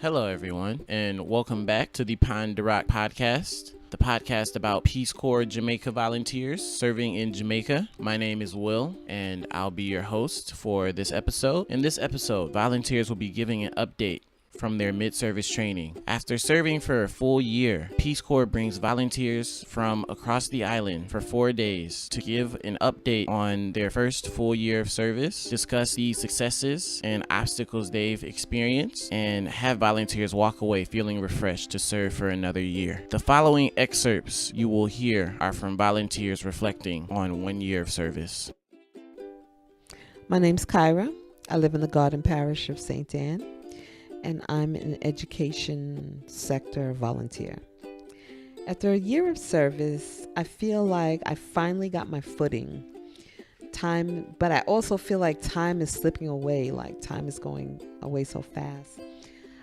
Hello, everyone, and welcome back to the Pond de Rock podcast, the podcast about Peace Corps Jamaica volunteers serving in Jamaica. My name is Will, and I'll be your host for this episode. In this episode, volunteers will be giving an update from their mid-service training. After serving for a full year, Peace Corps brings volunteers from across the island for 4 days to give an update on their first full year of service, discuss the successes and obstacles they've experienced, and have volunteers walk away feeling refreshed to serve for another year. The following excerpts you will hear are from volunteers reflecting on 1 year of service. My name's Kyra. I live in the Garden Parish of St. Anne, and I'm an education sector volunteer. After a year of service, I feel like I finally got my footing. But I also feel like time is slipping away, like time is going away so fast.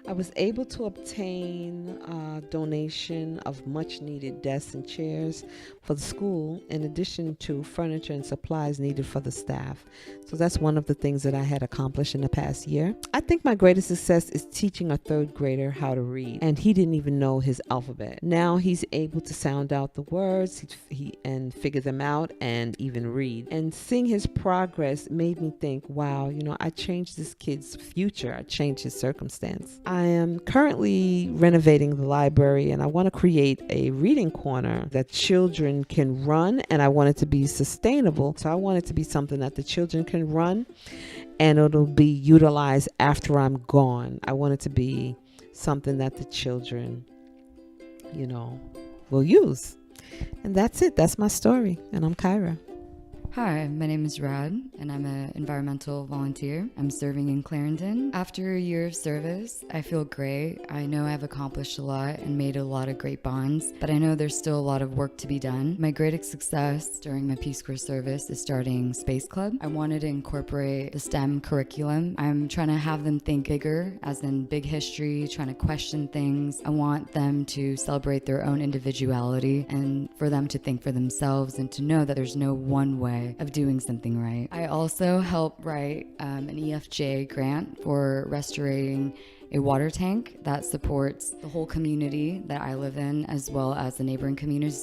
I was able to obtain a donation of much needed desks and chairs for the school, in addition to furniture and supplies needed for the staff. So that's one of the things that I had accomplished in the past year. I think my greatest success is teaching a third grader how to read, and he didn't even know his alphabet. Now he's able to sound out the words and figure them out and even read. And seeing his progress made me think, wow, I changed this kid's future. I changed his circumstance. I am currently renovating the library, and I want to create a reading corner that children can run, and I want it to be sustainable. So I want it to be something that the children can run, and it'll be utilized after I'm gone. I want it to be something that the children, will use. And that's it. That's my story. And I'm Kyra. Hi, my name is Rad, and I'm an environmental volunteer. I'm serving in Clarendon. After a year of service, I feel great. I know I've accomplished a lot and made a lot of great bonds, but I know there's still a lot of work to be done. My greatest success during my Peace Corps service is starting Space Club. I wanted to incorporate the STEM curriculum. I'm trying to have them think bigger, as in big history, trying to question things. I want them to celebrate their own individuality and for them to think for themselves and to know that there's no one way of doing something right. I also help write an EFJ grant for restoring a water tank that supports the whole community that I live in, as well as the neighboring community.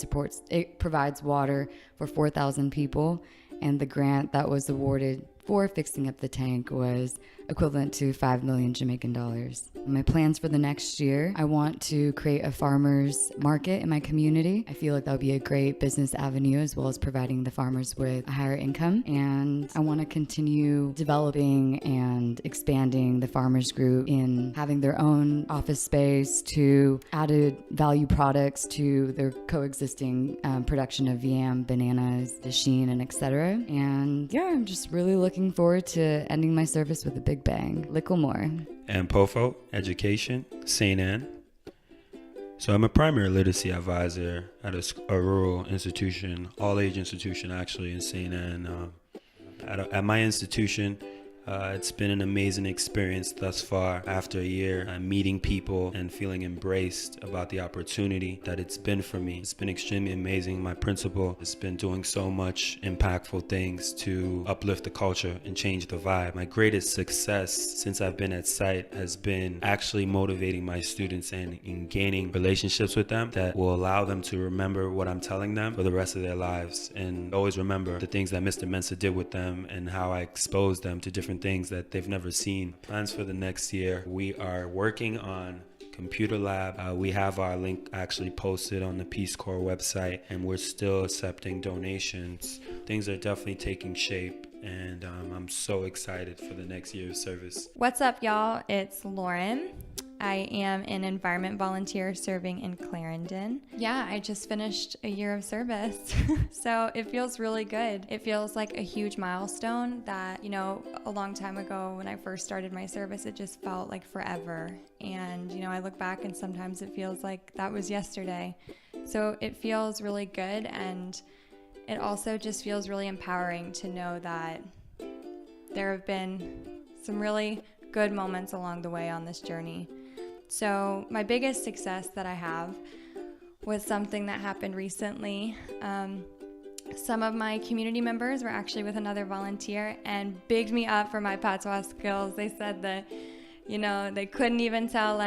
It provides water for 4,000 people, and the grant that was awarded for fixing up the tank was equivalent to 5 million Jamaican dollars. My plans for the next year, I want to create a farmers market in my community. I feel like that would be a great business avenue, as well as providing the farmers with a higher income. And I want to continue developing and expanding the farmers group in having their own office space, to added value products to their coexisting production of yam, bananas, dasheen, and etc. And yeah, I'm just really looking forward to ending my service with a big bang. Licklemore. And POFO, Education, St. Anne. So I'm a primary literacy advisor at a rural institution, all-age institution actually in St. Anne. At my institution, it's been an amazing experience thus far. After a year, I'm meeting people and feeling embraced about the opportunity that it's been for me. It's been extremely amazing. My principal has been doing so much impactful things to uplift the culture and change the vibe. My greatest success since I've been at site has been actually motivating my students and in gaining relationships with them that will allow them to remember what I'm telling them for the rest of their lives, and always remember the things that Mr. Mensa did with them and how I exposed them to different things that they've never seen. Plans for the next year, we are working on computer lab. We have our link actually posted on the Peace Corps website, and we're still accepting donations. Things are definitely taking shape, and I'm so excited for the next year of service. What's up, y'all? It's Lauren. I am an environment volunteer serving in Clarendon. Yeah, I just finished a year of service, so it feels really good. It feels like a huge milestone that, a long time ago when I first started my service, it just felt like forever. And, I look back and sometimes it feels like that was yesterday. So it feels really good, and it also just feels really empowering to know that there have been some really good moments along the way on this journey. So my biggest success that I have was something that happened recently. Some of my community members were actually with another volunteer and bigged me up for my patois skills. They said that, they couldn't even tell,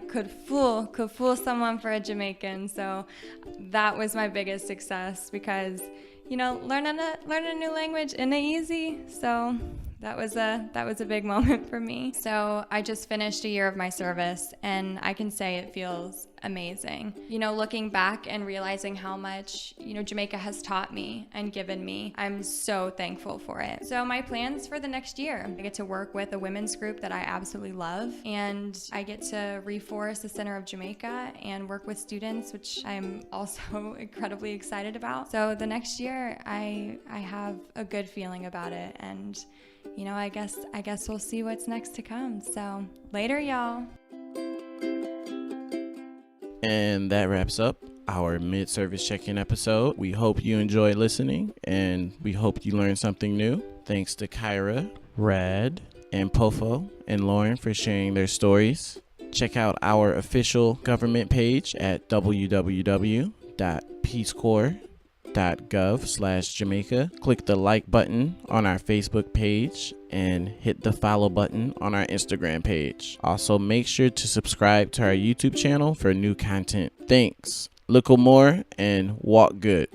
could fool someone for a Jamaican. So that was my biggest success, because learning a new language isn't easy. So that was a big moment for me. So I just finished a year of my service, and I can say it feels amazing. Looking back and realizing how much, Jamaica has taught me and given me, I'm so thankful for it. So my plans for the next year, I get to work with a women's group that I absolutely love, and I get to reforest the center of Jamaica and work with students, which I'm also incredibly excited about. So the next year, I have a good feeling about it, and I guess we'll see what's next to come. So later, y'all. And that wraps up our mid-service check-in episode. We hope you enjoyed listening, and we hope you learned something new. Thanks to Kyra, Rad, and Pofo and Lauren for sharing their stories. Check out our official government page at www.peacecorps.gov/Jamaica. Click the like button on our Facebook page and hit the follow button on our Instagram page. Also, make sure to subscribe to our YouTube channel for new content. Thanks. Look more and walk good.